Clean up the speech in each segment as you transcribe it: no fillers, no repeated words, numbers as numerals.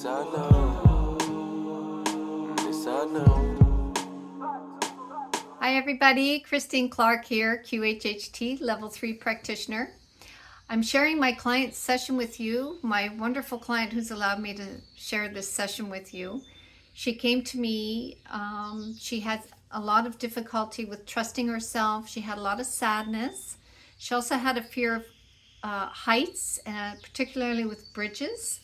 I know. This I know. Hi everybody, Christine Clark here, QHHT, Level 3 Practitioner. I'm sharing my client's session with you, my wonderful client who's allowed me to share this session with you. She came to me, she had a lot of difficulty with trusting herself. She had a lot of sadness. She also had a fear of heights, particularly with bridges.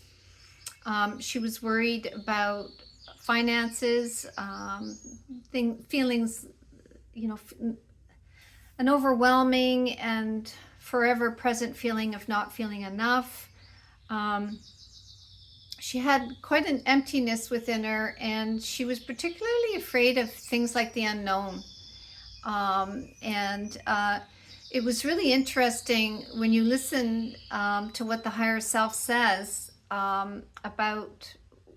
She was worried about finances, feelings, an overwhelming and forever present feeling of not feeling enough. She had quite an emptiness within her, and she was particularly afraid of things like the unknown. It was really interesting when you listen to what the higher self says about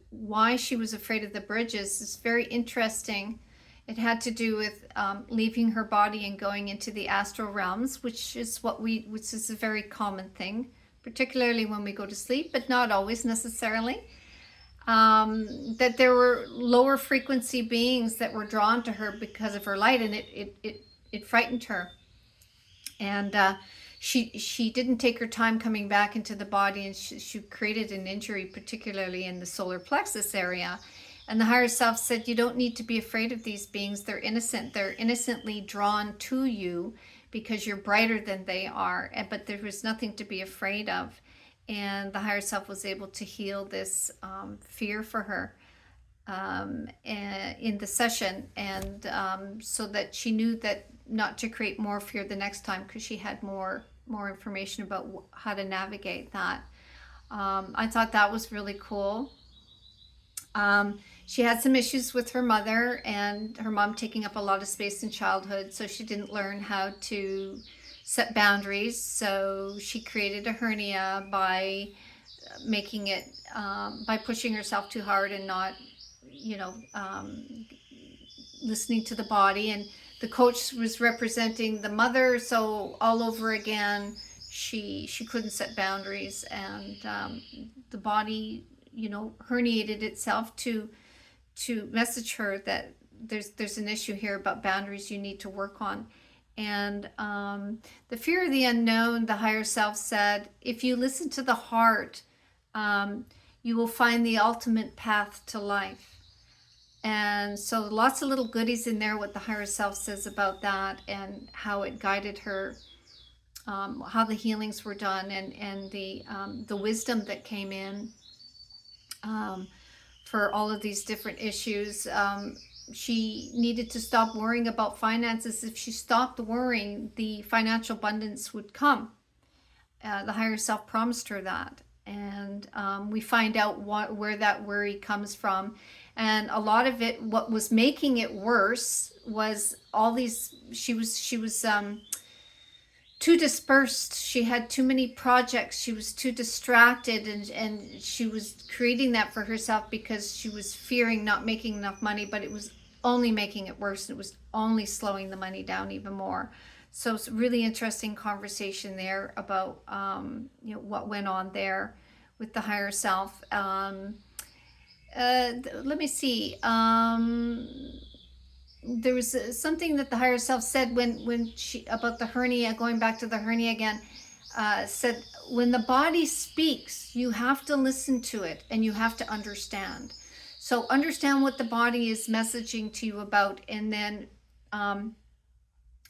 why she was afraid of the bridges. It's very interesting. It had to do with leaving her body and going into the astral realms, which is a very common thing, particularly when we go to sleep, but not always necessarily. That there were lower frequency beings that were drawn to her because of her light, and it frightened her. And she didn't take her time coming back into the body, and she created an injury, particularly in the solar plexus area. And the higher self said, you don't need to be afraid of these beings. They're innocent. They're innocently drawn to you because you're brighter than they are. But there was nothing to be afraid of. And the higher self was able to heal this fear for her in the session. And so that she knew that not to create more fear the next time, because she had more information about how to navigate that. I thought that was really cool. She had some issues with her mother and her mom taking up a lot of space in childhood, so she didn't learn how to set boundaries. So she created a hernia by making it, by pushing herself too hard and not, listening to the body. And the coach was representing the mother, so all over again, she couldn't set boundaries, and the body, herniated itself to message her that there's an issue here about boundaries you need to work on. And the fear of the unknown, the higher self said, if you listen to the heart, you will find the ultimate path to life. And so lots of little goodies in there, what the higher self says about that and how it guided her, how the healings were done, and the wisdom that came in for all of these different issues. She needed to stop worrying about finances. If she stopped worrying, the financial abundance would come. The higher self promised her that. And we find out where that worry comes from. And a lot of it, what was making it worse was all these, she was too dispersed. She had too many projects. She was too distracted, and she was creating that for herself because she was fearing not making enough money, but it was only making it worse. It was only slowing the money down even more. So it's a really interesting conversation there about what went on there with the higher self. Let me see. There was something that the higher self said when she, about the hernia, going back to the hernia again, said, when the body speaks, you have to listen to it and you have to understand. So understand what the body is messaging to you about, and then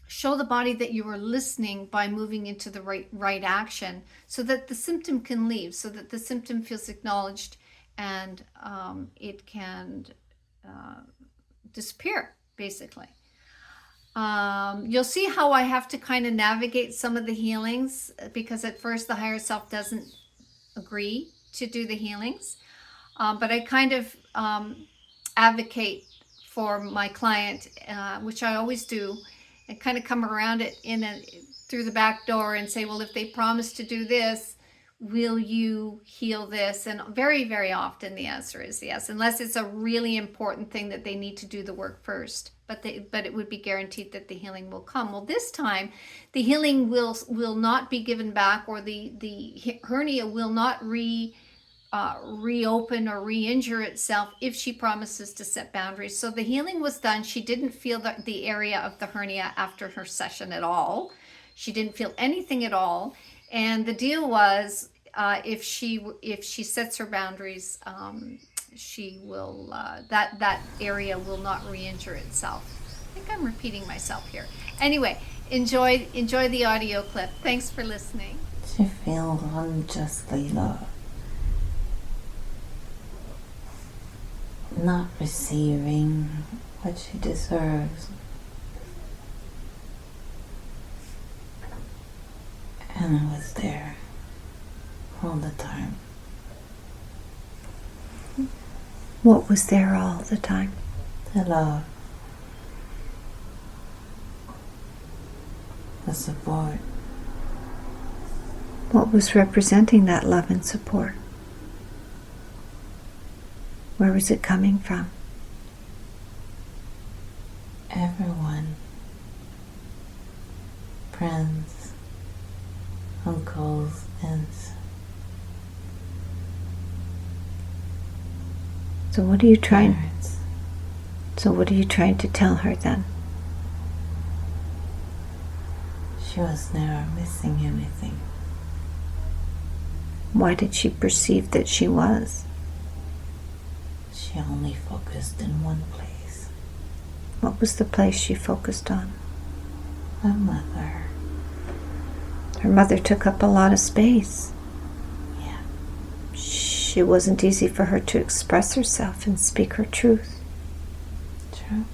show the body that you are listening by moving into the right action, so that the symptom can leave, so that the symptom feels acknowledged, and it can disappear, basically. You'll see how I have to kind of navigate some of the healings, because at first the higher self doesn't agree to do the healings, but I kind of advocate for my client, which I always do, and kind of come around it through the back door and say, well, if they promise to do this, will you heal this? And very, very often the answer is yes, unless it's a really important thing that they need to do the work first. But it would be guaranteed that the healing will come. Well, this time the healing will not be given back, or the hernia will not reopen or re-injure itself if she promises to set boundaries. So the healing was done. She didn't feel the area of the hernia after her session at all. She didn't feel anything at all. And the deal was, if she sets her boundaries, she will that area will not re-injure itself. I think I'm repeating myself here. Anyway, enjoy the audio clip. Thanks for listening. She feels unjustly loved, not receiving what she deserves, and I was there all the time. What was there all the time? The love, the support. What was representing that love and support? Where was it coming from? Everyone, friends, uncles, aunts. So what are you trying? Parents. So what are you trying to tell her then? She was never missing anything. Why did she perceive that she was? She only focused in one place. What was the place she focused on? My mother. Her mother took up a lot of space. Yeah. It wasn't easy for her to express herself and speak her truth. True.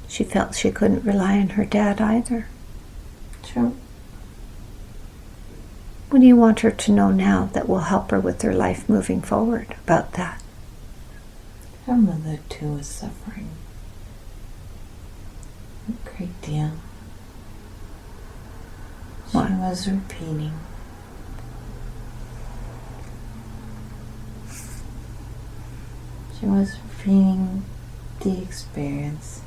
She felt she couldn't rely on her dad either. True. What do you want her to know now that will help her with her life moving forward about that? Her mother too was suffering a great deal. She What? was repeating. She was repeating the experience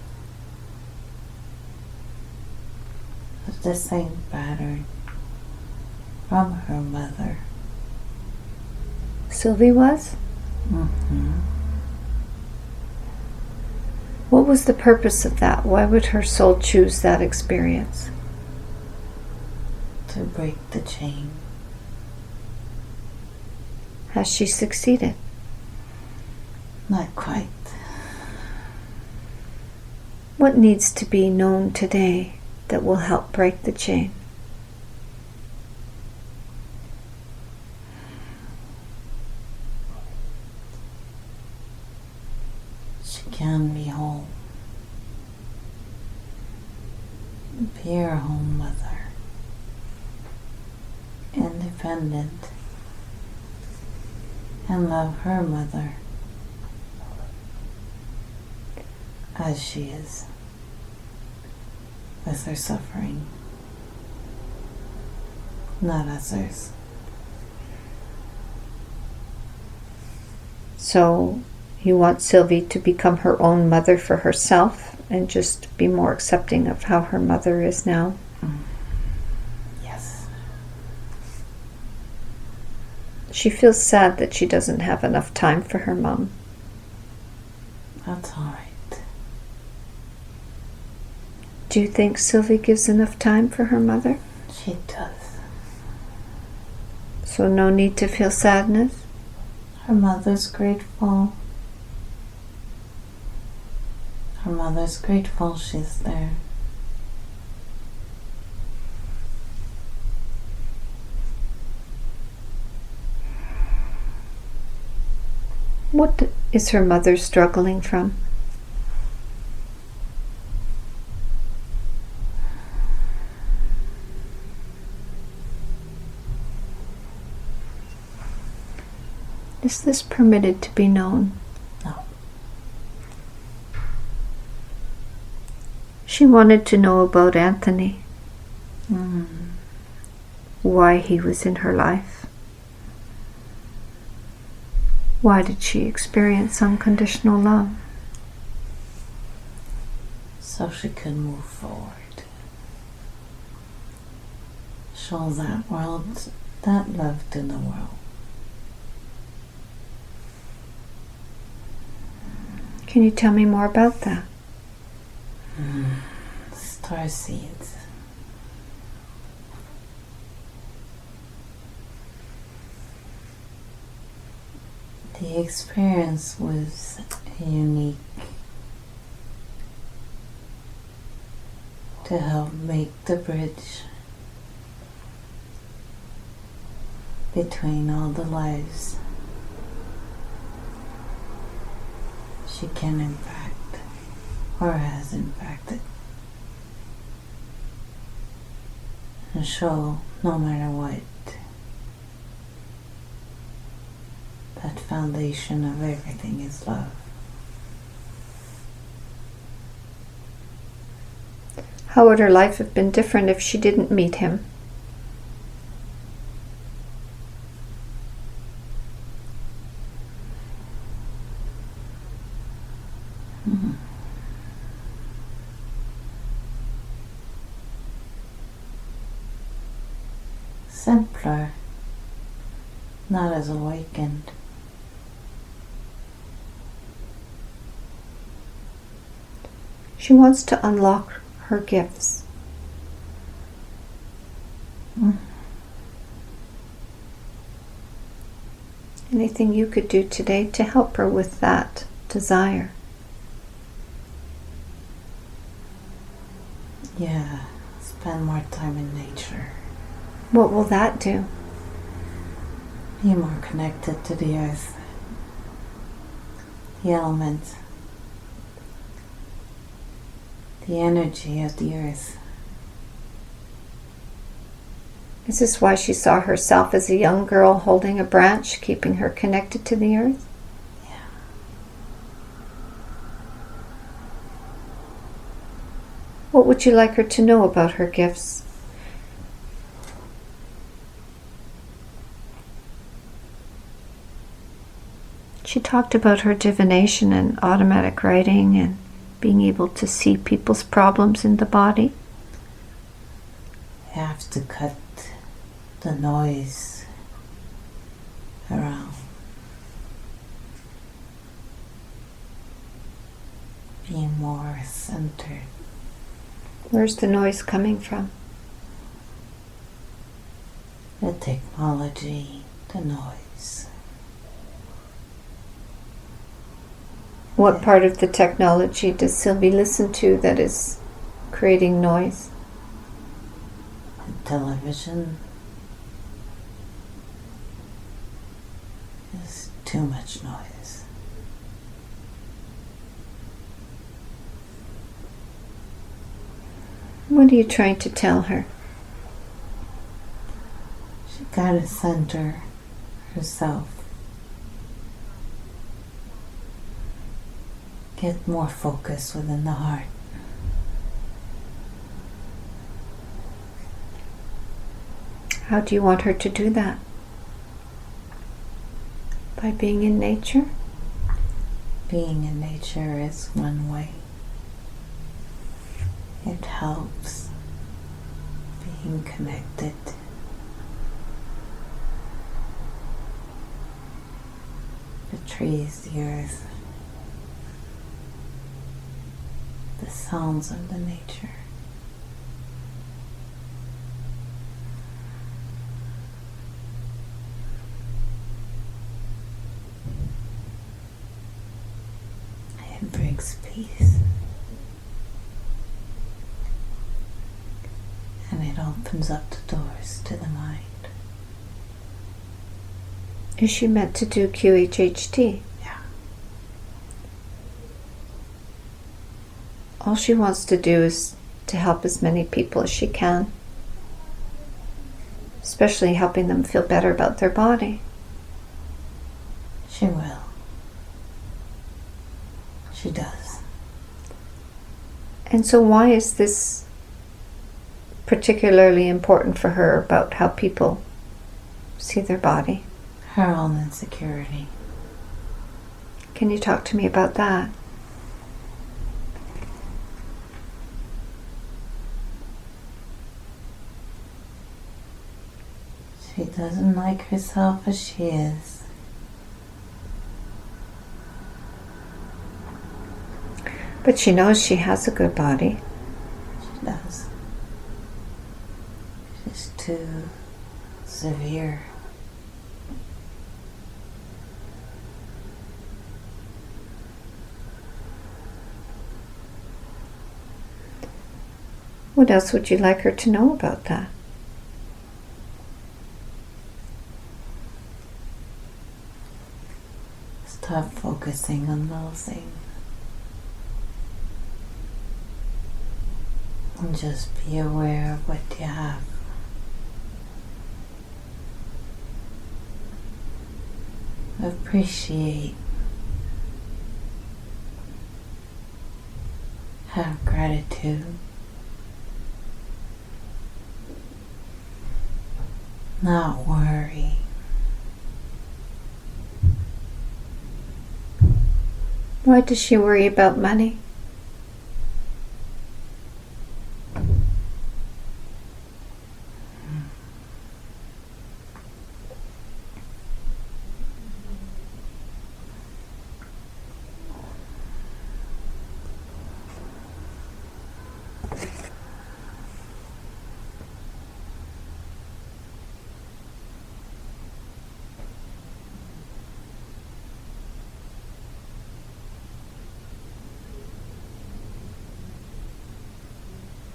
of the same pattern from her mother. Sylvie was? Mm-hmm. What was the purpose of that? Why would her soul choose that experience? To break the chain. Has she succeeded? Not quite. What needs to be known today that will help break the chain? She can be whole. Be her own mother. Independent. And love her mother as she is, with her suffering, not as hers. So you want Sylvie to become her own mother for herself and just be more accepting of how her mother is now? Yes. She feels sad that she doesn't have enough time for her mom. That's all right. Do you think Sylvie gives enough time for her mother? She does. So no need to feel sadness? Her mother's grateful. Her mother's grateful she's there. What is her mother struggling from? Is this permitted to be known? No. She wanted to know about Anthony, why he was in her life. Why did she experience unconditional love? So she could move forward. Show that world that love to the world. Can you tell me more about that? Star seeds. The experience was unique to help make the bridge between all the lives she can impact or has impacted, and show, no matter what, that foundation of everything is love. How would her life have been different if she didn't meet him? Simpler, not as awakened. She wants to unlock her gifts. Anything you could do today to help her with that desire? Yeah, spend more time in nature. What will that do? Be more connected to the earth, the elements, the energy of the earth. Is this why she saw herself as a young girl holding a branch, keeping her connected to the earth? Yeah. What would you like her to know about her gifts? She talked about her divination and automatic writing and being able to see people's problems in the body. You have to cut the noise around. Be more centered. Where's the noise coming from? The technology, the noise. What part of the technology does Sylvie listen to that is creating noise? The television is too much noise. What are you trying to tell her? She gotta center herself. Get more focus within the heart. How do you want her to do that? By being in nature? Being in nature is one way. It helps being connected. The trees, the earth, the sounds of the nature. It brings peace. And it opens up the doors to the mind. Is she meant to do QHHT? Yeah. All she wants to do is to help as many people as she can, especially helping them feel better about their body. She will. She does. And so why is this particularly important for her about how people see their body? Her own insecurity. Can you talk to me about that? She doesn't like herself as she is. But she knows she has a good body. She does. She's too severe. What else would you like her to know about that? Stop focusing on losing. And just be aware of what you have. Appreciate. Have gratitude. Not worry. Why does she worry about money?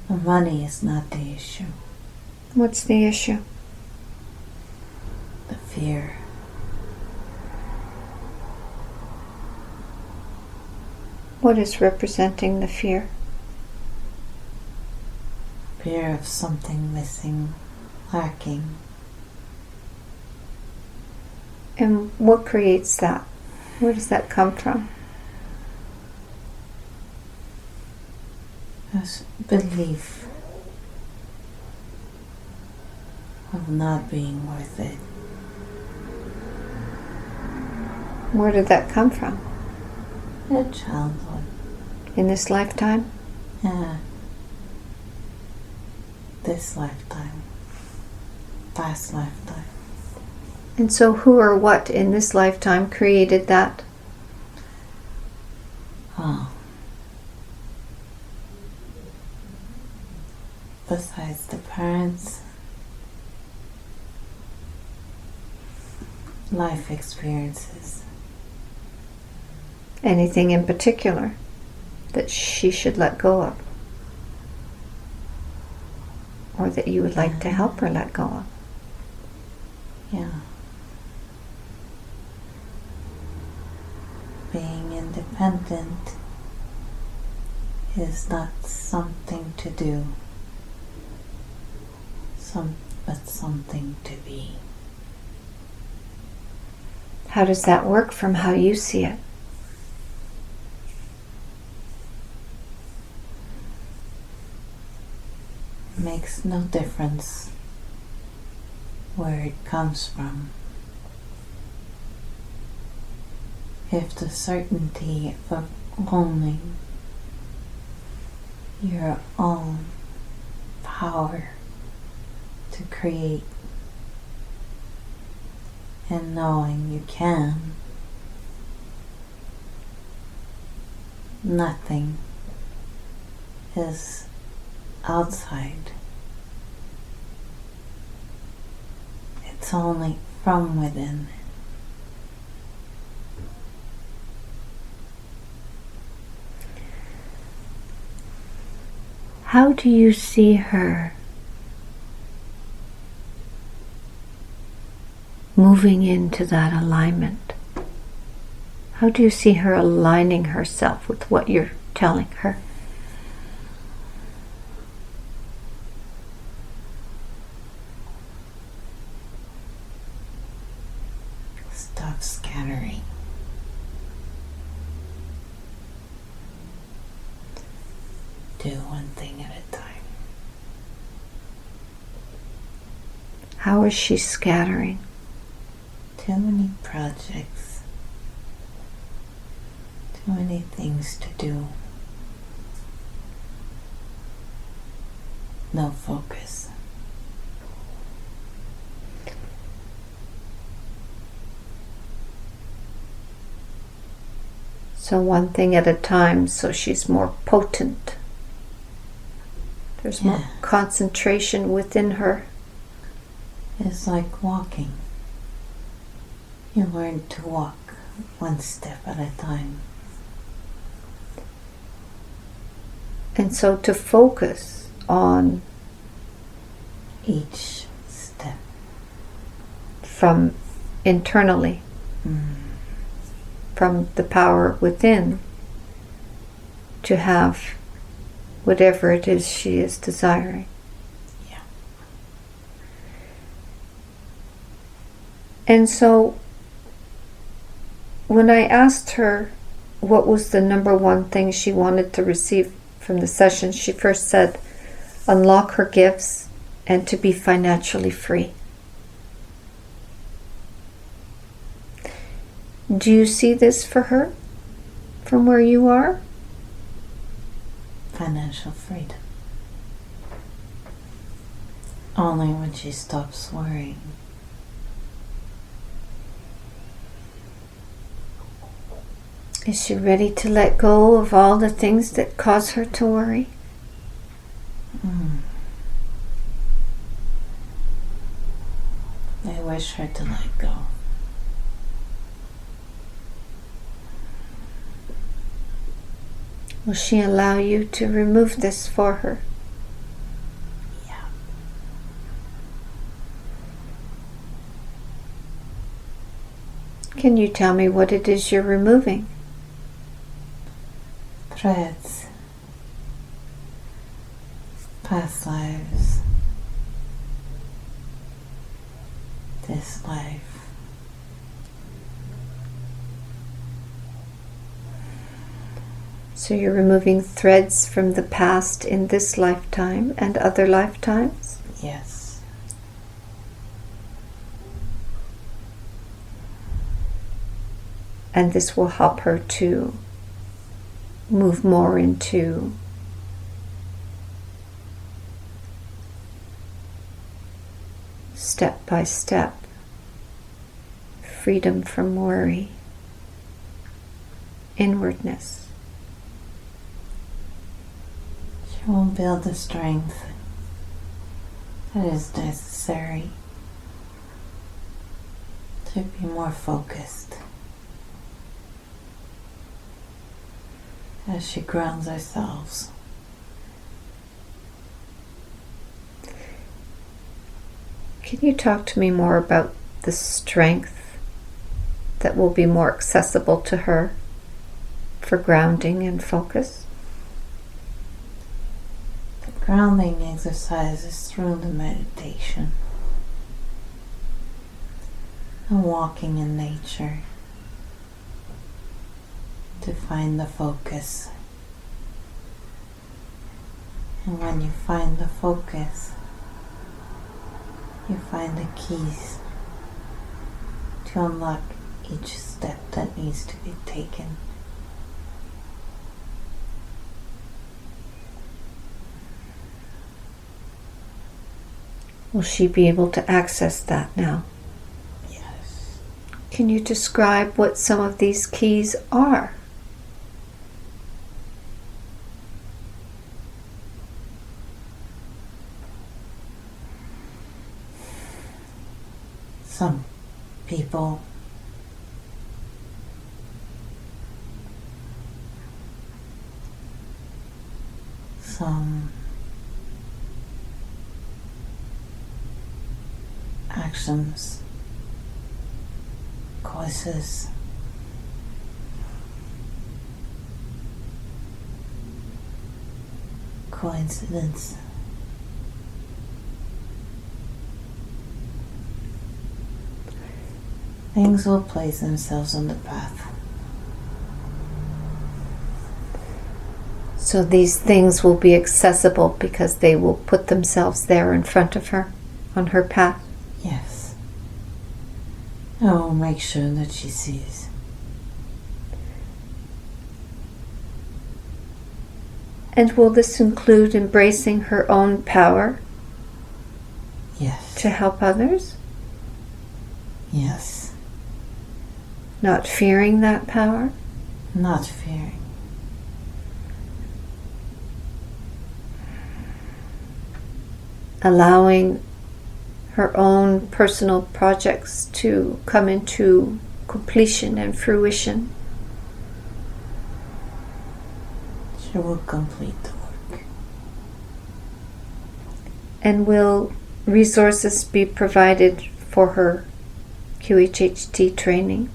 The money is not the issue. What's the issue? The fear. What is representing the fear? Fear of something missing, lacking. And what creates that? Where does that come from? This belief of not being worth it. Where did that come from? A childhood. In this lifetime? Yeah. This lifetime. Past lifetime. And so who or what in this lifetime created that? Oh. Besides the parents, life experiences. Anything in particular that she should let go of? Or that you would like to help her let go of? Yeah. Being independent is not something to do, but something to be. How does that work from how you see it? Makes no difference where it comes from. If the certainty of owning your own power to create and knowing you can, nothing is outside. It's only from within. How do you see her moving into that alignment? How do you see her aligning herself with what you're telling her? Stop scattering. Do one thing at a time. How is she scattering? Too many projects. Too many things to do. No focus. So one thing at a time, so she's more potent. There's more Yeah. concentration within her. It's like walking. You learn to walk one step at a time. And so to focus on Each step. from internally, from the power within, to have whatever it is she is desiring. Yeah. And so when I asked her what was the number one thing she wanted to receive from the session, she first said, unlock her gifts and to be financially free. Do you see this for her from where you are? Financial freedom. Only when she stops worrying. Is she ready to let go of all the things that cause her to worry? I wish her to let go. Will she allow you to remove this for her? Yeah. Can you tell me what it is you're removing? Threads. Past lives. This life. So you're removing threads from the past in this lifetime and other lifetimes? Yes. And this will help her to move more into step by step freedom from worry, inwardness. She will build the strength that is necessary to be more focused as she grounds ourselves. Can you talk to me more about the strength that will be more accessible to her for grounding and focus? The grounding exercise is through the meditation and walking in nature to find the focus. And when you find the focus, you find the keys to unlock each step that needs to be taken. Will she be able to access that now? Yes. Can you describe what some of these keys are? Some people some actions, causes, coincidence. Things will place themselves on the path. So these things will be accessible because they will put themselves there in front of her, on her path. Yes. I will make sure that she sees. And will this include embracing her own power Yes. to help others? Yes. Not fearing that power? not fearing. Allowing her own personal projects to come into completion and fruition. She will complete the work. And will resources be provided for her QHHT training?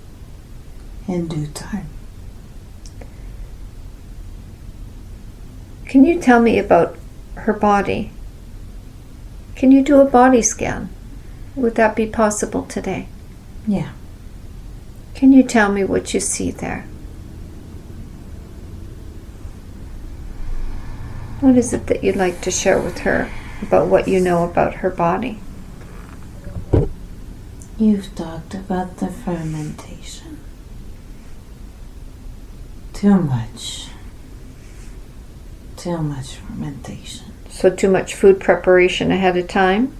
In due time. Can you tell me about her body? Can you do a body scan? Would that be possible today? Yeah. Can you tell me what you see there? What is it that you'd like to share with her about what you know about her body? You've talked about the fermentation. Too much fermentation. So too much food preparation ahead of time?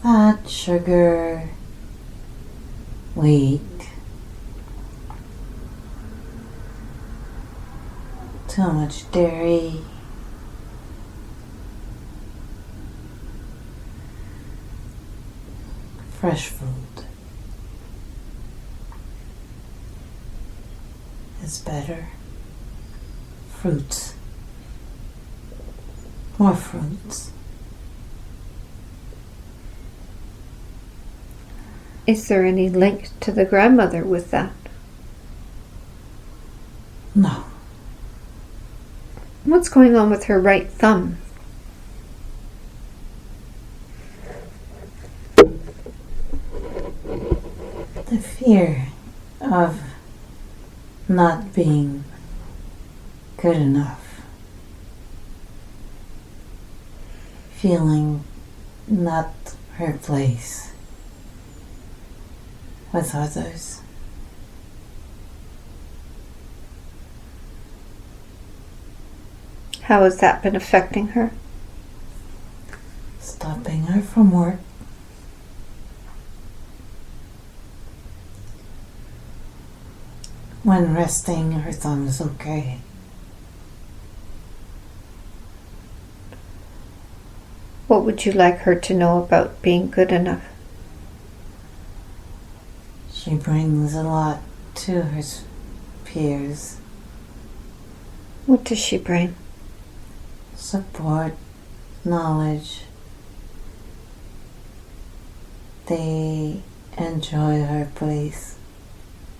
Fat, sugar, wheat. Too much dairy. Fresh food is better. Fruits. More fruits. Is there any link to the grandmother with that? No. What's going on with her right thumb? The fear of not being good enough. Feeling not her place with others. How has that been affecting her? Stopping her from work. When resting, her thumb is okay. What would you like her to know about being good enough? She brings a lot to her peers. What does she bring? Support, knowledge. They enjoy her place.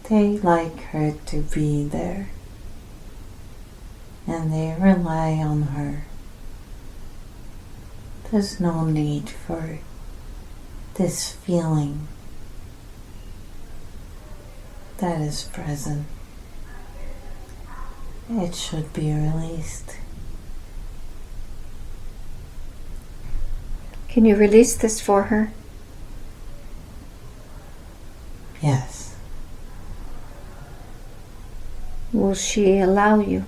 They like her to be there. And they rely on her. There's no need for this feeling that is present. It should be released. Can you release this for her? Yes. Will she allow you?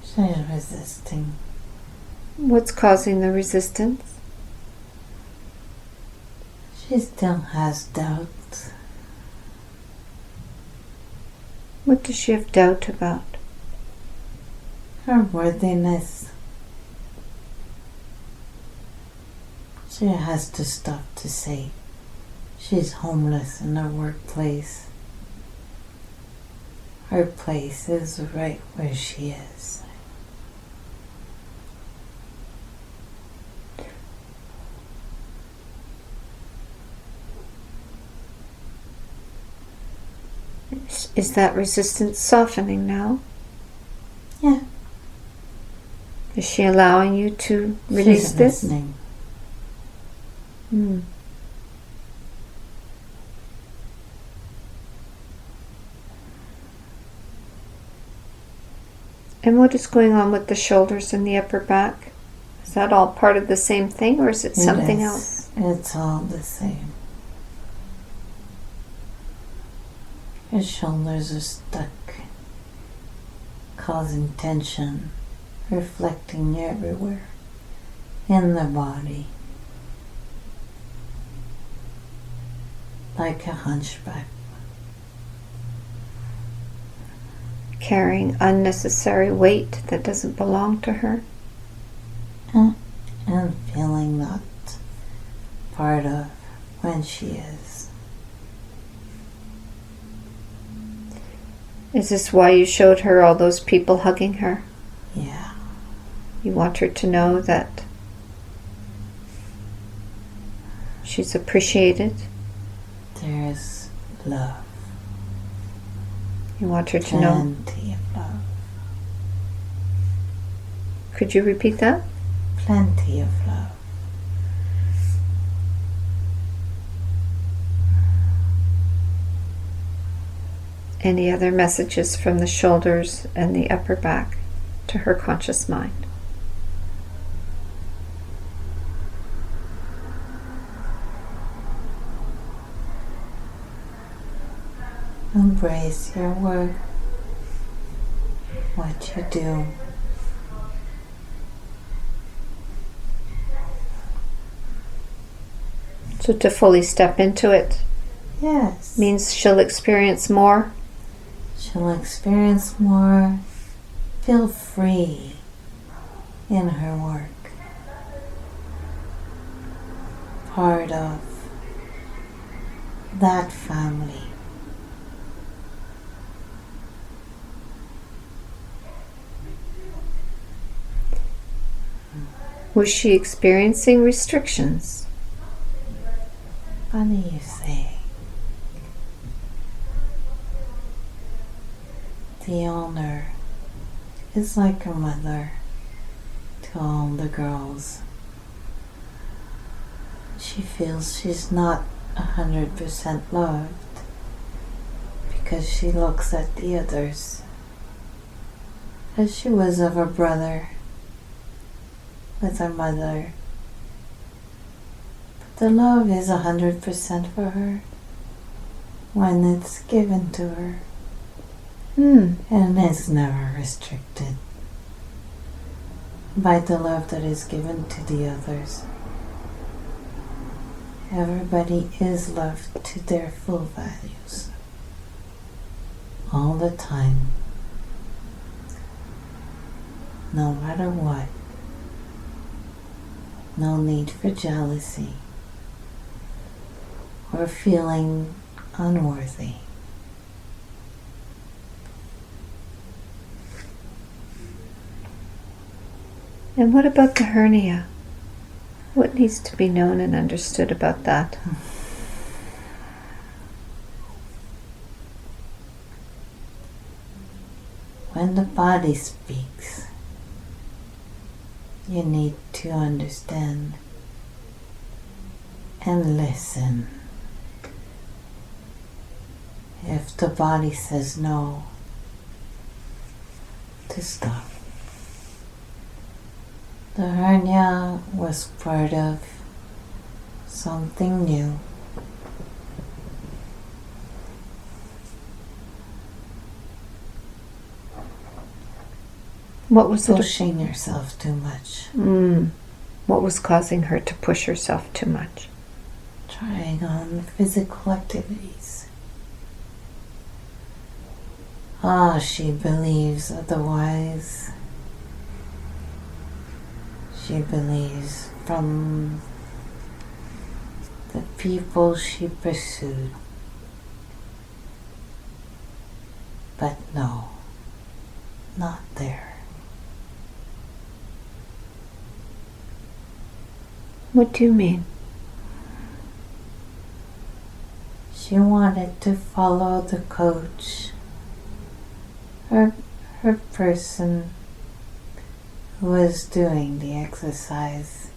She's resisting. What's causing the resistance? She still has doubts. What does she have doubt about? Her worthiness. She has to stop to say she's homeless in her workplace. Her place is right where she is. Is that resistance softening now? Yeah. Is she allowing you to release She's this? listening. Mm. And what is going on with the shoulders and the upper back? Is that all part of the same thing, or is it something else? It's all the same. Her shoulders are stuck, causing tension, reflecting everywhere in the body, like a hunchback. carrying unnecessary weight that doesn't belong to her. And feeling not part of when she is. Is this why you showed her all those people hugging her? Yeah. You want her to know that she's appreciated. There's love. You want her to know. Plenty of love. Could you repeat that? Plenty of love. Any other messages from the shoulders and the upper back to her conscious mind? Embrace your work, what you do. So to fully step into it Yes. means she'll experience more. She'll experience more, feel free in her work. Part of that family. Was she experiencing restrictions? Funny you say. The owner is like a mother to all the girls. She feels she's not 100% loved because she looks at the others as she was of a brother with her mother. But the love is 100% for her when it's given to her. And it's never restricted by the love that is given to the others. Everybody is loved to their full values all the time, no matter what. No need for jealousy or feeling unworthy. And what about the hernia? What needs to be known and understood about that? When the body speaks, you need to understand and listen. If the body says no, to stop. The hernia was part of something new. What was it? Pushing yourself too much. What was causing her to push herself too much? Trying on physical activities. She believes otherwise. She believes from the people she pursued. But no, not there. What do you mean? She wanted to follow the coach, her person who was doing the exercise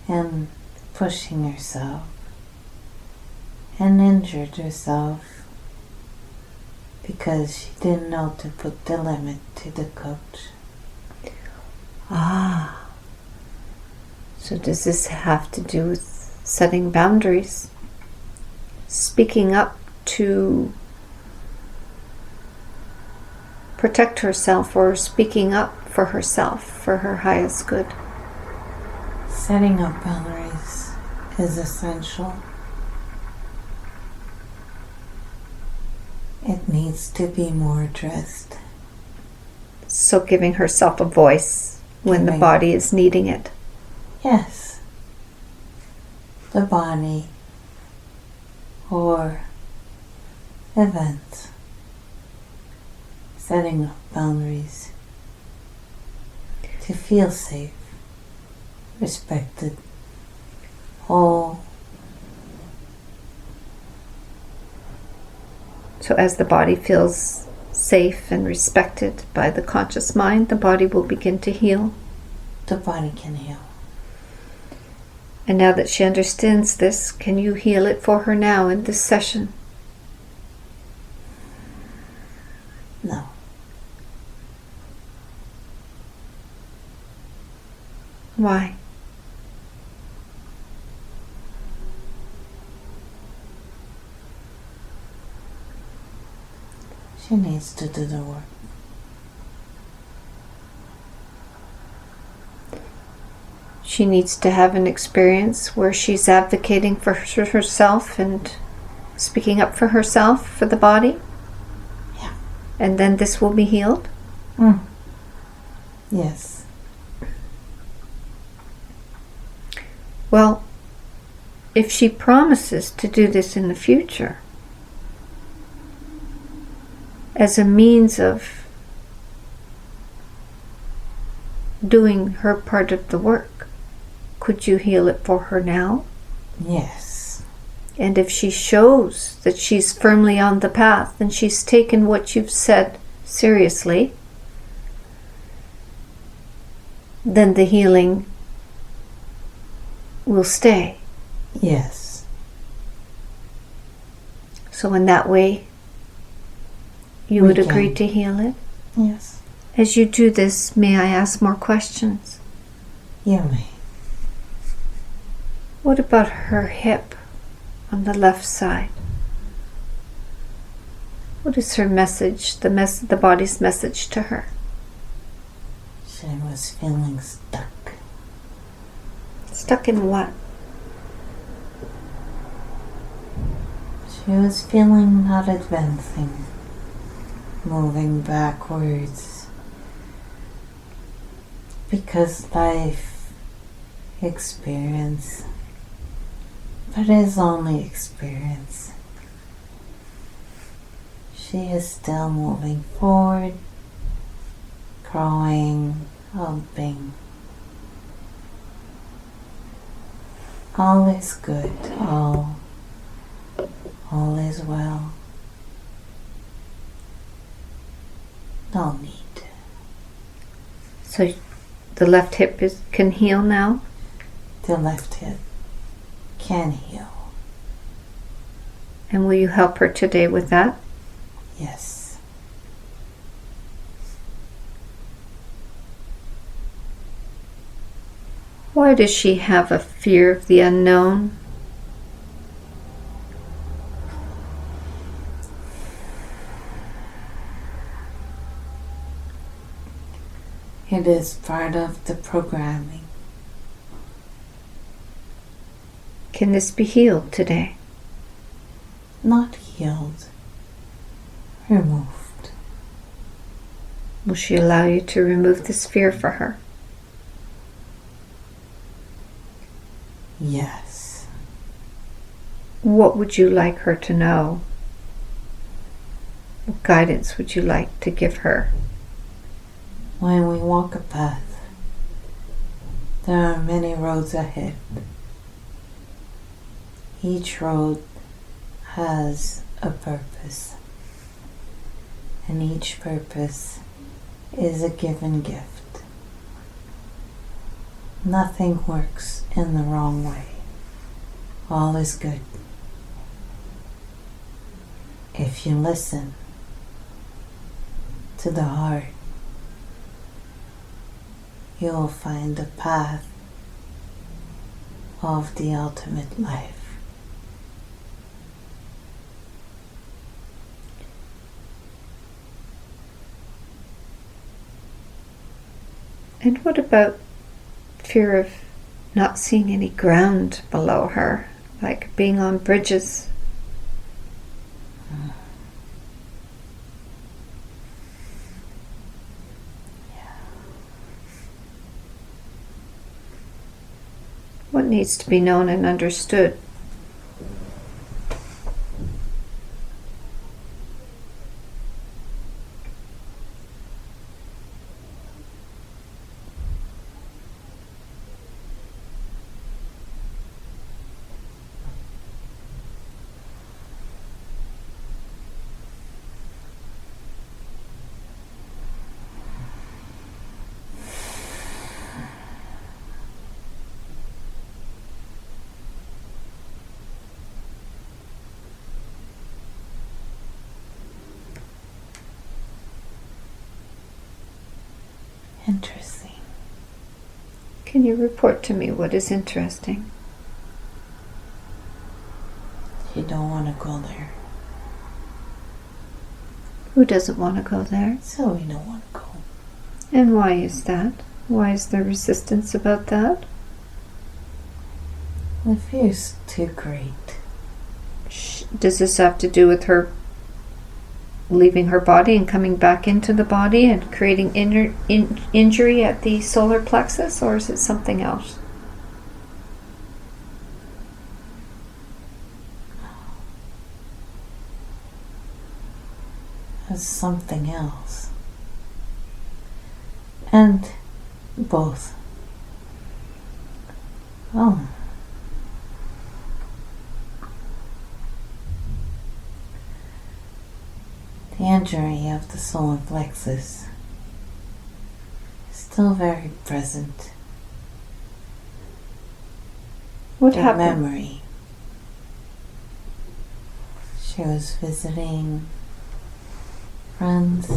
and pushing herself and injured herself because she didn't know to put the limit to the coach. So does this have to do with setting boundaries? Speaking up to protect herself, or speaking up for herself, for her highest good? Setting up boundaries is essential. It needs to be more addressed So giving herself a voice when the Giving- body is needing it. Yes. The body or events. Setting up boundaries to feel safe, respected, whole. So as the body feels safe and respected by the conscious mind, the body will begin to heal. The body can heal. And now that she understands this, can you heal it for her now in this session? No. Why? She needs to do the work. She needs to have an experience where she's advocating for herself and speaking up for herself, for the body. Yeah. And then this will be healed. Yes. Well, if she promises to do this in the future as a means of doing her part of the work, could you heal it for her now? Yes. And if she shows that she's firmly on the path and she's taken what you've said seriously, then the healing will stay. Yes. So in that way, you We would agree can. to heal it? Yes. As you do this, may I ask more questions? You may. What about her hip on the left side? What is her message, the body's message to her? She was feeling stuck. Stuck in what? She was feeling not advancing, moving backwards. Because life, experience, but it is only experience. She is still moving forward, growing, helping. All is good, all is well. No need. So the left hip can heal now? The left hip can heal. And will you help her today with that? Yes. Why does she have a fear of the unknown? It is part of the programming. Can this be healed today? Not healed. Removed. Will she allow you to remove this fear for her? Yes. What would you like her to know? What guidance would you like to give her? When we walk a path, there are many roads ahead. Each road has a purpose, and each purpose is a given gift. Nothing works in the wrong way. All is good. If you listen to the heart, you'll find the path of the ultimate life. And what about fear of not seeing any ground below her, like being on bridges? What needs to be known and understood? Interesting. Can you report to me what is interesting? You don't want to go there. Who doesn't want to go there? So we don't want to go. And why is that? Why is there resistance about that? The fear's too great. Does this have to do with her leaving her body and coming back into the body and creating injury at the solar plexus, or is it something else? It's something else. And both. Oh. The injury of the solar plexus is still very present. What The happened? memory. She was visiting friends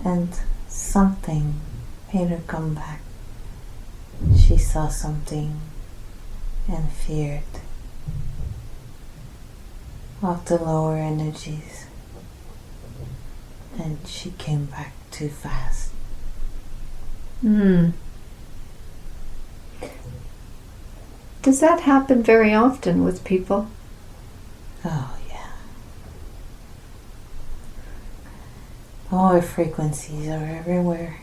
and something made her come back. She saw something and feared of the lower energies, and she came back too fast. Does that happen very often with people? Oh yeah. Lower frequencies are everywhere,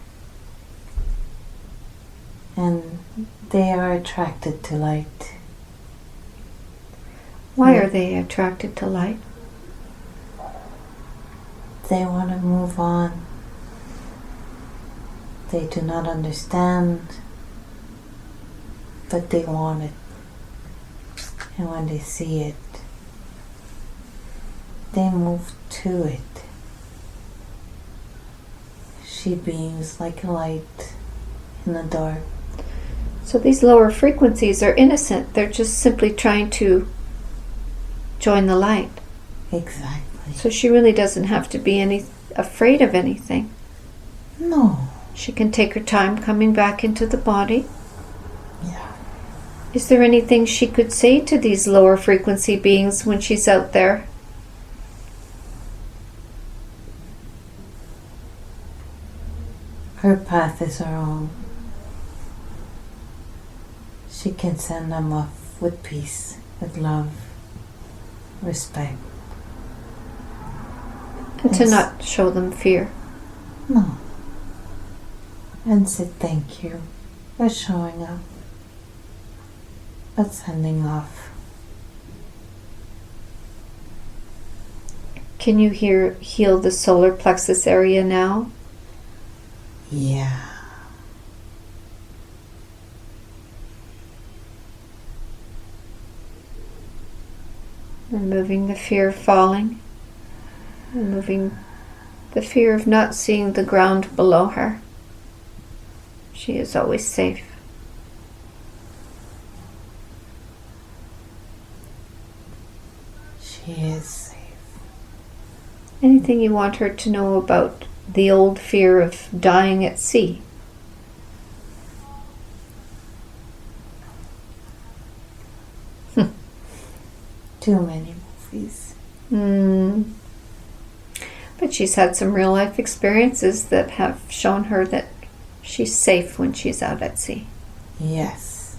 and they are attracted to light. Why are they attracted to light? They want to move on. They do not understand, but they want it. And when they see it, they move to it. She beams like a light in the dark. So these lower frequencies are innocent. They're just simply trying to join the light. Exactly. So she really doesn't have to be afraid of anything. No. She can take her time coming back into the body. Yeah. Is there anything she could say to these lower frequency beings when she's out there? Her path is her own. She can send them off with peace, with love, respect. And to Yes. not show them fear. No. And say thank you for showing up, but sending off. Can you heal the solar plexus area now? Yeah. Removing the fear of falling. Removing the fear of not seeing the ground below her. She is always safe. She is safe. Anything you want her to know about the old fear of dying at sea? Too many movies. But she's had some real life experiences that have shown her that she's safe when she's out at sea. Yes.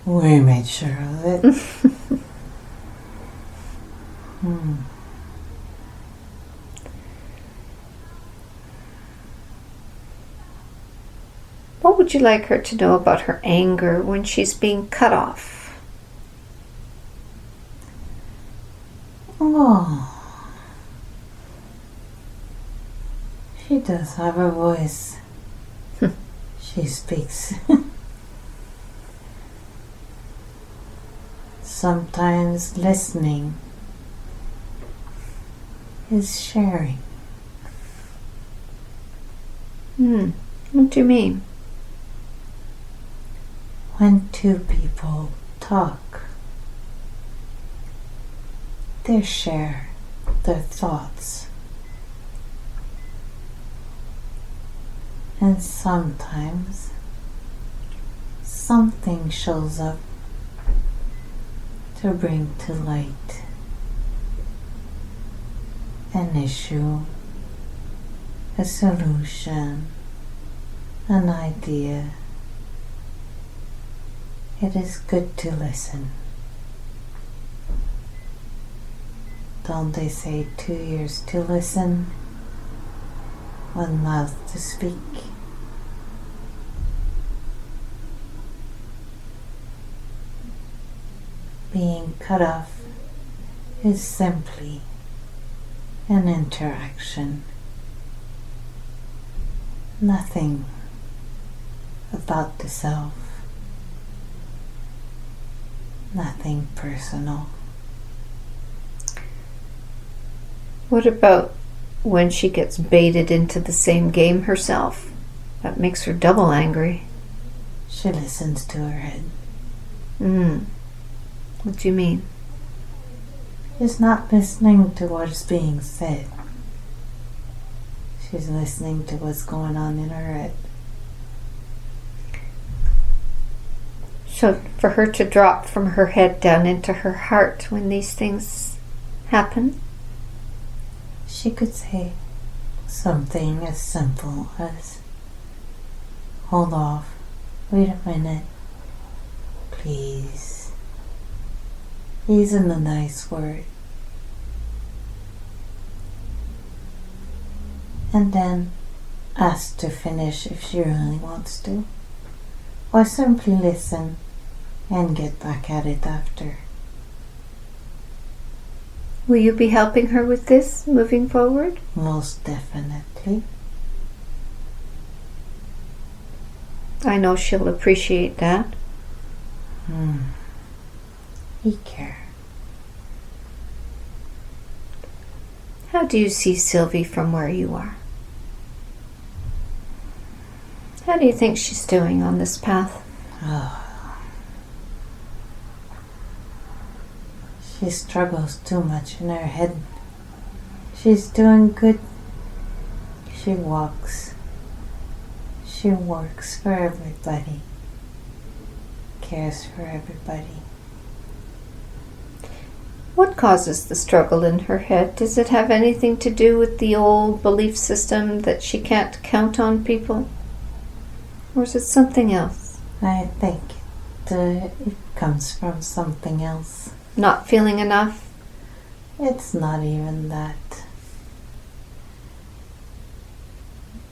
We made sure of it. What would would you like her to know about her anger when she's being cut off? Oh, she does have a voice. She speaks. Sometimes listening is sharing. What do you mean? When two people talk, they share their thoughts. And sometimes something shows up to bring to light an issue, a solution, an idea. It is good to listen. Don't they say 2 ears to listen, 1 mouth to speak? Being cut off is simply an interaction. Nothing about the self. Nothing personal. What about when she gets baited into the same game herself? That makes her double angry. She listens to her head. What do you mean? She's not listening to what's being said. She's listening to what's going on in her head. So for her to drop from her head down into her heart when these things happen? She could say something as simple as, hold off, wait a minute, please. Isn't a nice word. And then ask to finish if she really wants to, or simply listen and get back at it after. Will you be helping her with this moving forward? Most definitely. I know she'll appreciate that. We care. How do you see Sylvie from where you are? How do you think she's doing on this path? She struggles too much in her head. She's doing good. She walks. She works for everybody. Cares for everybody. What causes the struggle in her head? Does it have anything to do with the old belief system that she can't count on people? Or is it something else? I think it comes from something else. Not feeling enough? It's not even that.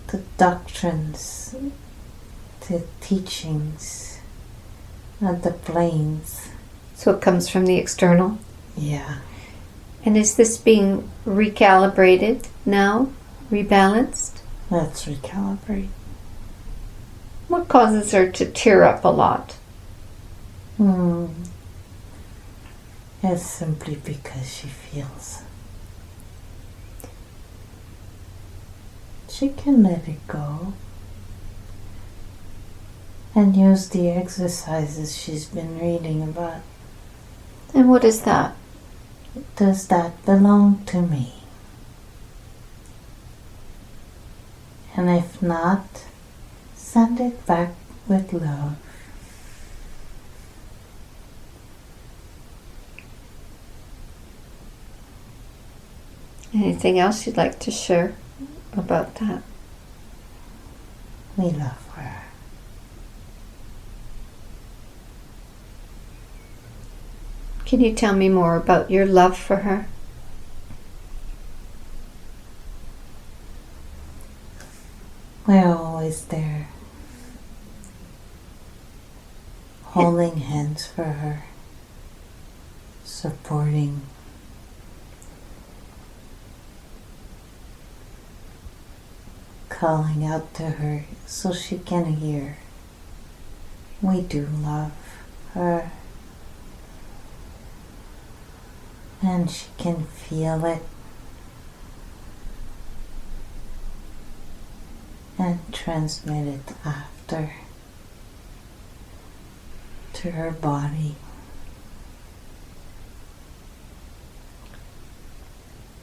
The doctrines, the teachings, and the planes. So it comes from the external? Yeah. And is this being recalibrated now? Rebalanced? Let's recalibrate. What causes her to tear up a lot? It's simply because she feels. She can let it go and use the exercises she's been reading about. And what is that? Does that belong to me? And if not, send it back with love. Anything else you'd like to share about that? We love her. Can you tell me more about your love for her? We're always there. holding hands for her, supporting, calling out to her so she can hear. We do love her, and she can feel it and transmit it after to her body.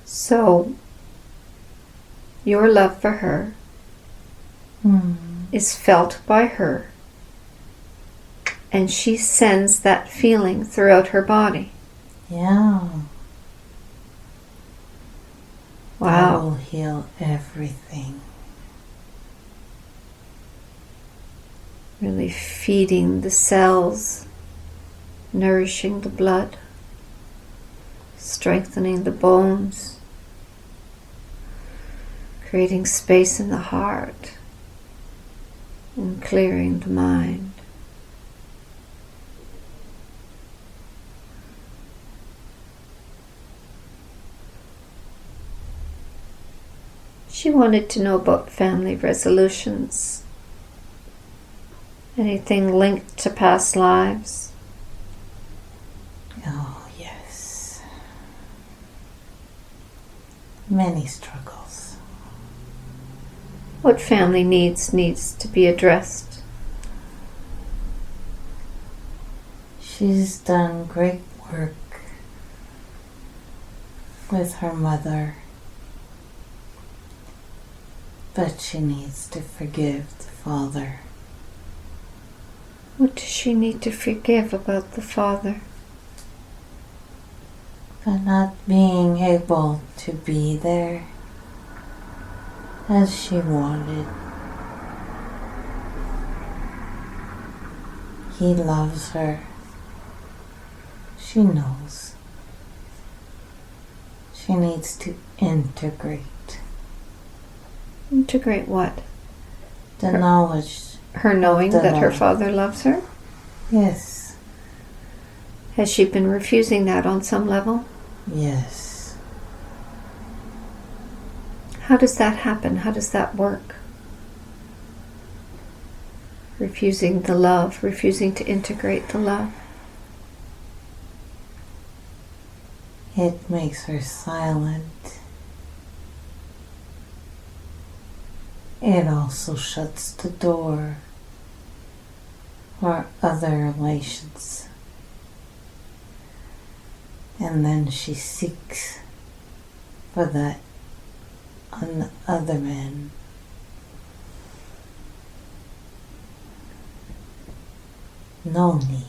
So, your love for her is felt by her, and she sends that feeling throughout her body. Yeah. That Wow. will heal everything. Really feeding the cells, nourishing the blood, strengthening the bones, creating space in the heart, and clearing the mind. She wanted to know about family resolutions. Anything linked to past lives? Oh, yes. Many struggles. What family needs to be addressed? She's done great work with her mother, but she needs to forgive the father. What does she need to forgive about the father? For not being able to be there as she wanted. He loves her. She knows. She needs to integrate Integrate what? the knowledge. Her knowing The that her love. father loves her? Yes, Has she been refusing that on some level? yes. How does that happen? How does that work? Refusing the love, refusing to integrate the love. It makes her silent. It also shuts the door for other relations. And then she seeks for that on other men. No need.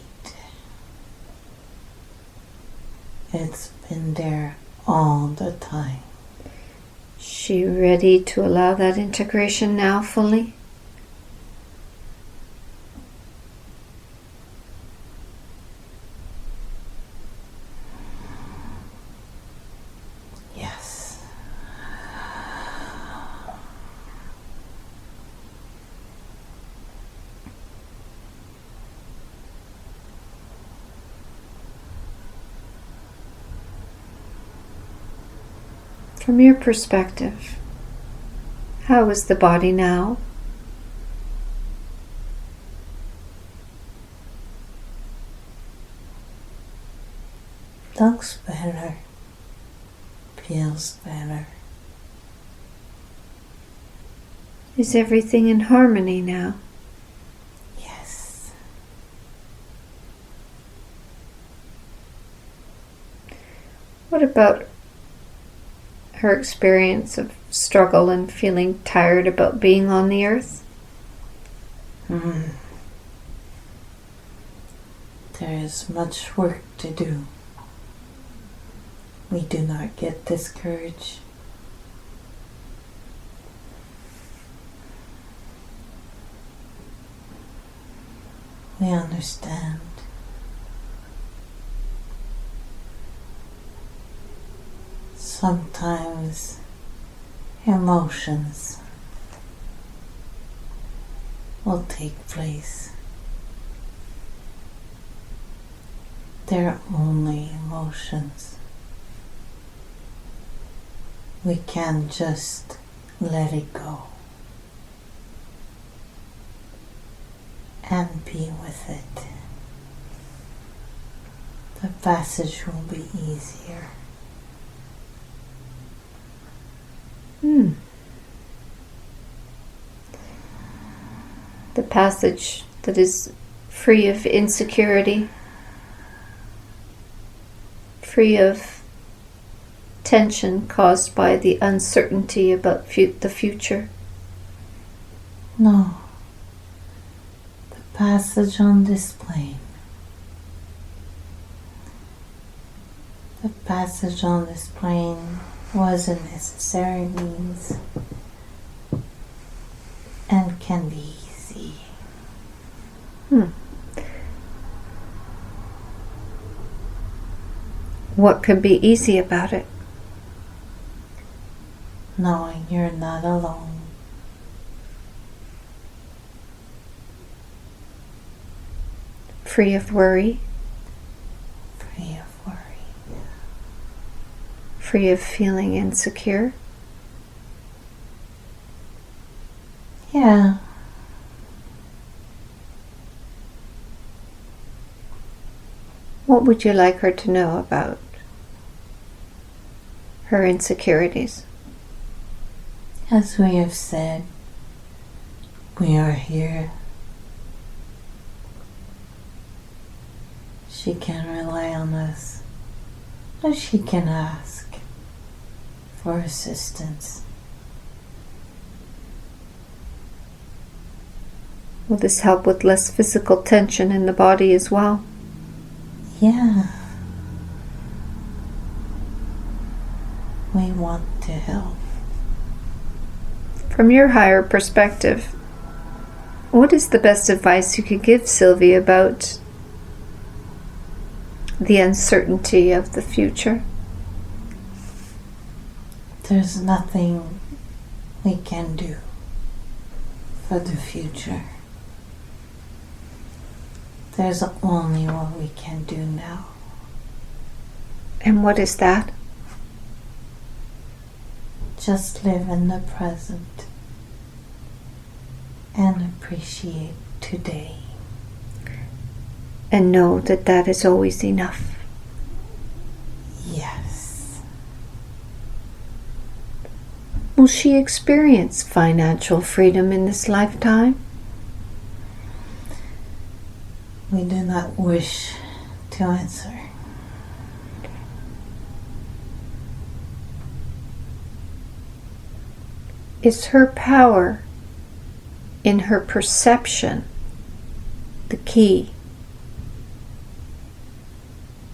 It's been there all the time. She ready to allow that integration now fully? Yes. From your perspective, how is the body now? Looks better. Feels better. Is everything in harmony now? Yes. What about her experience of struggle and feeling tired about being on the earth? There is much work to do. We do not get discouraged. We understand. Sometimes emotions will take place. They're only emotions. We can just let it go and be with it. The passage will be easier. The passage that is free of insecurity, free of tension caused by the uncertainty about the future. No. The passage on this plane. The passage on this plane was a necessary means and can be easy. What could be easy about it? Knowing you're not alone. Free of worry, Free of worry. free of feeling insecure. Yeah. What would you like her to know about her insecurities? As we have said, we are here. She can rely on us, or she can ask for assistance. Will this help with less physical tension in the body as well? Yeah. We want to help. From your higher perspective, what is the best advice you could give Sylvie about the uncertainty of the future? There's nothing we can do for the future. There's only what we can do now. And what is that? Just live in the present and appreciate today. And know that that is always enough. Yes. Will she experience financial freedom in this lifetime? We do not wish to answer. Is her power in her perception the key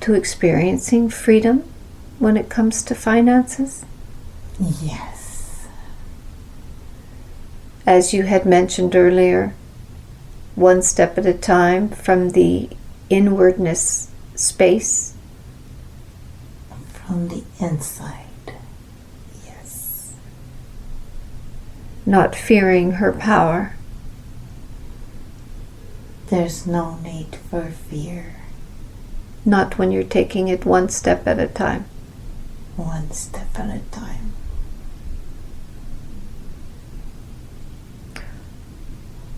to experiencing freedom when it comes to finances? Yes. As you had mentioned earlier, one step at a time from the inwardness space. From the inside. Yes. Not fearing her power. There's no need for fear. Not when you're taking it one step at a time. One step at a time.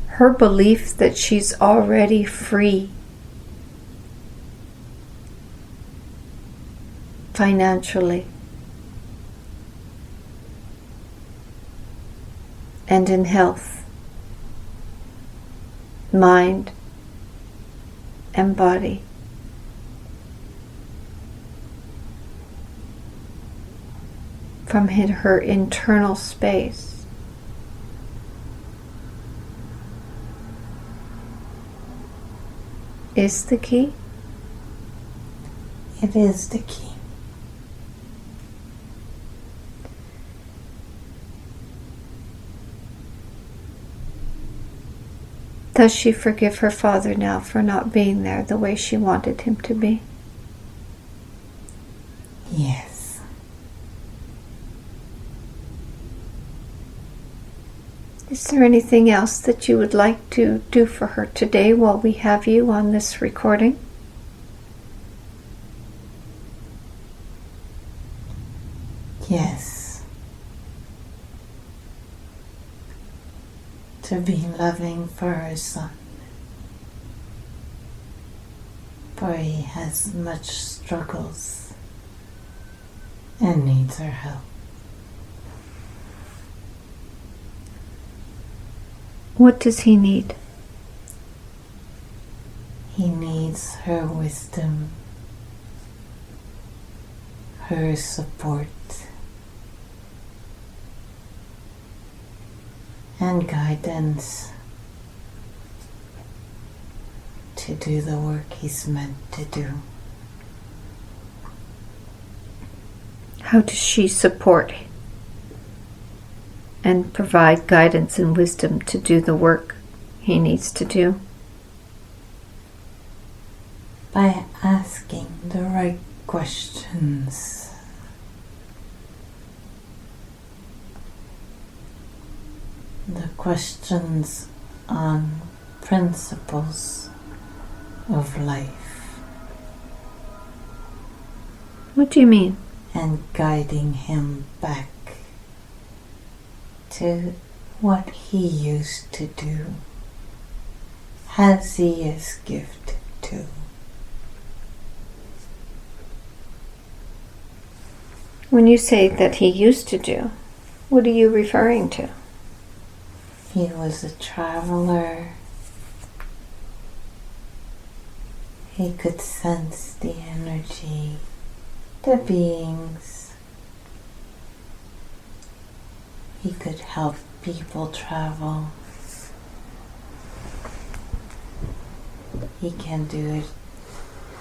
Her belief that she's already free financially and in health, mind and body. From her internal space. Is the key? It is the key. Does she forgive her father now for not being there the way she wanted him to be? Yes. Is there anything else that you would like to do for her today while we have you on this recording? Yes. To be loving for her son. For he has much struggles and needs her help. What does he need? He needs her wisdom, her support, and guidance to do the work he's meant to do. How does she support and provide guidance and wisdom to do the work he needs to do? By asking the right questions. The questions on principles of life. What do you mean? And guiding him back to what he used to do, as he is gifted to. When you say that he used to do, what are you referring to? He was a traveler. He could sense the energy, the beings. He could help people travel. He can do it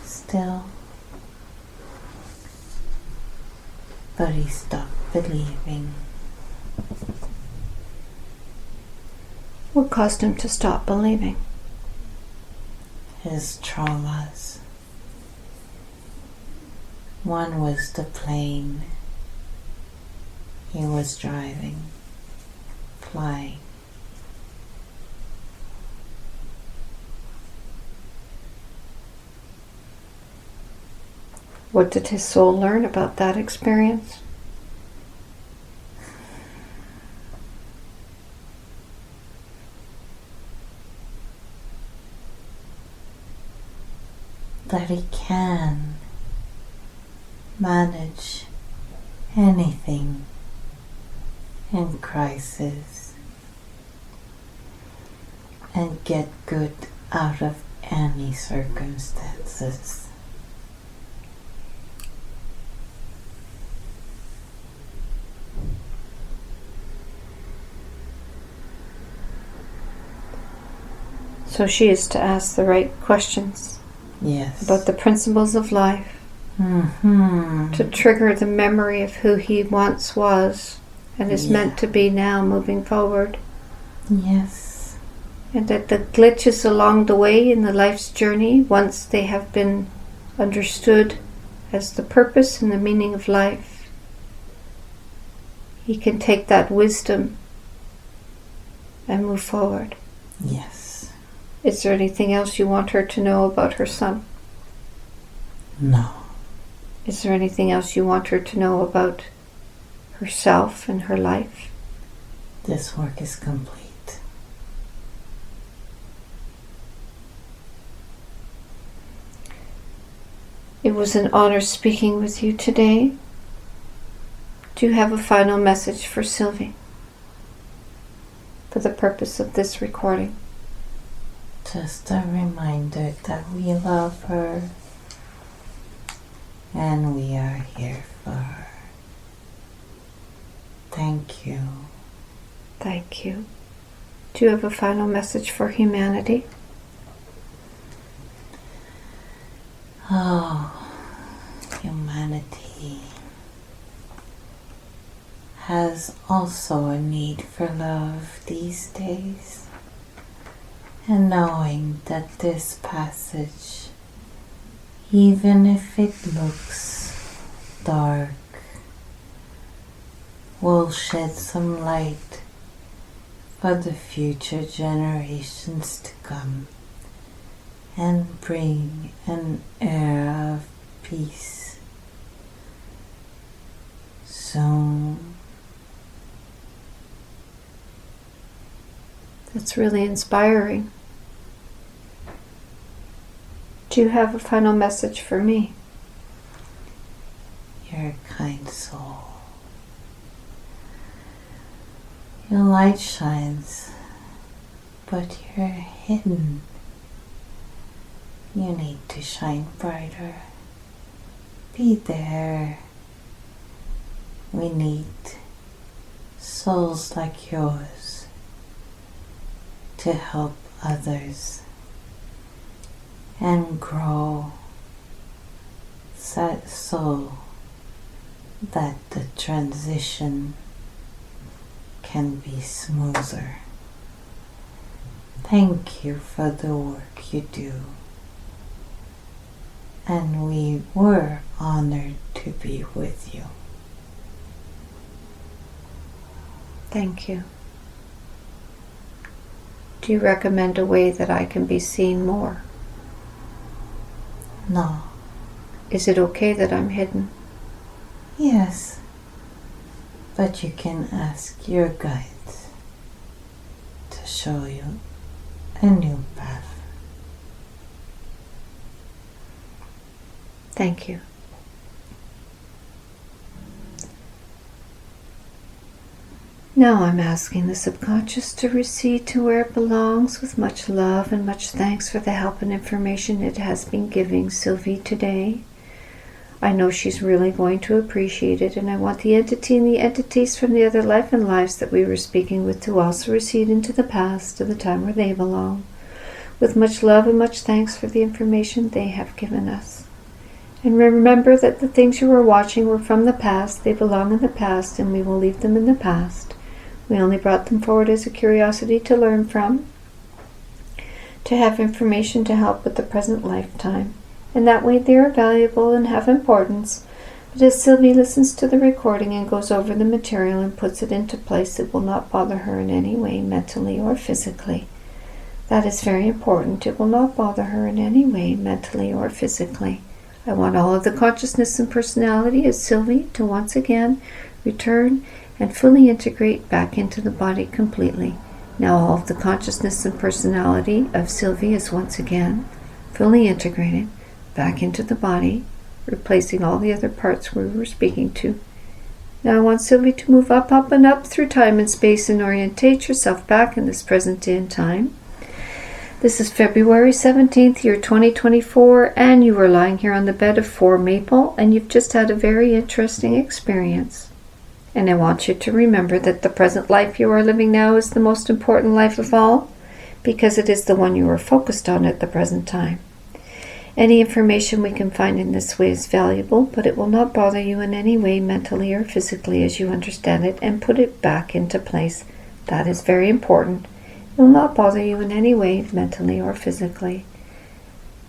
still. But he stopped believing. What caused him to stop believing? His traumas. One was the plane he was driving, flying. What did his soul learn about that experience? That he can manage anything in crisis and get good out of any circumstances. So she is to ask the right questions Yes. about the principles of life, to trigger the memory of who he once was and is meant to be now moving forward. Yes. And that the glitches along the way in the life's journey, once they have been understood as the purpose and the meaning of life, he can take that wisdom and move forward. Yes. Is there anything else you want her to know about her son? No. Is there anything else you want her to know about herself and her life? This work is complete. It was an honor speaking with you today. Do you have a final message for Sylvie for the purpose of this recording? Just a reminder that we love her and we are here for her. Thank you. Thank you. Do you have a final message for humanity? Oh, humanity has also a need for love these days. And knowing that this passage, even if it looks dark, will shed some light for the future generations to come and bring an era of peace, soon. That's really inspiring. Do you have a final message for me? You're a kind soul. Your light shines, but you're hidden. You need to shine brighter. Be there. We need souls like yours to help others and grow so that the transition can be smoother. Thank you for the work you do. And we were honored to be with you. Thank you. Do you recommend a way that I can be seen more? No. Is it okay that I'm hidden? Yes. But you can ask your guides to show you a new path. Thank you. Now I'm asking the subconscious to recede to where it belongs with much love and much thanks for the help and information it has been giving Sylvie today. I know she's really going to appreciate it, and I want the entity and the entities from the other life and lives that we were speaking with to also recede into the past, to the time where they belong, with much love and much thanks for the information they have given us. And remember that the things you were watching were from the past, they belong in the past, and we will leave them in the past. We only brought them forward as a curiosity to learn from, to have information to help with the present lifetime. And that way they are valuable and have importance. But as Sylvie listens to the recording and goes over the material and puts it into place, it will not bother her in any way, mentally or physically. That is very important. It will not bother her in any way, mentally or physically. I want all of the consciousness and personality of Sylvie to once again return and fully integrate back into the body completely. Now all of the consciousness and personality of Sylvie is once again fully integrated back into the body, replacing all the other parts we were speaking to. Now I want Sylvie to move up, up, and up through time and space and orientate yourself back in this present day and time. This is February 17th, year 2024, and you are lying here on the bed of 4 Maple, and you've just had a very interesting experience. And I want you to remember that the present life you are living now is the most important life of all, because it is the one you are focused on at the present time. Any information we can find in this way is valuable, but it will not bother you in any way, mentally or physically, as you understand it, and put it back into place. That is very important. It will not bother you in any way, mentally or physically.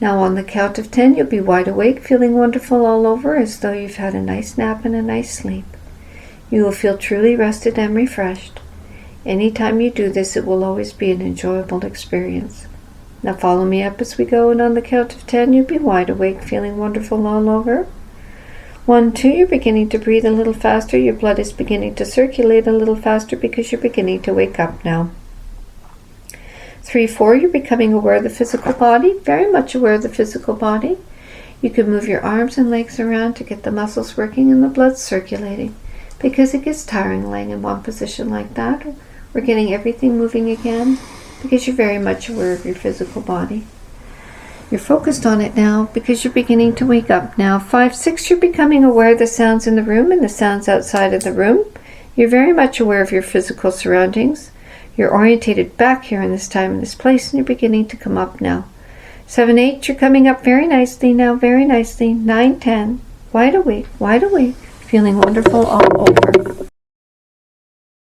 Now on the count of 10, you'll be wide awake, feeling wonderful all over, as though you've had a nice nap and a nice sleep. You will feel truly rested and refreshed. Anytime you do this, it will always be an enjoyable experience. Now follow me up as we go, and on the count of 10, you'll be wide awake, feeling wonderful all over. 1, 2, you're beginning to breathe a little faster. Your blood is beginning to circulate a little faster because you're beginning to wake up now. 3, 4, you're becoming aware of the physical body, very much aware of the physical body. You can move your arms and legs around to get the muscles working and the blood circulating, because it gets tiring laying in one position like that. We're getting everything moving again because you're very much aware of your physical body. You're focused on it now because you're beginning to wake up now. 5, 6, you're becoming aware of the sounds in the room and the sounds outside of the room. You're very much aware of your physical surroundings. You're orientated back here in this time and this place, and you're beginning to come up now. 7, 8, you're coming up very nicely now, very nicely. 9, 10, wide awake, feeling wonderful all over.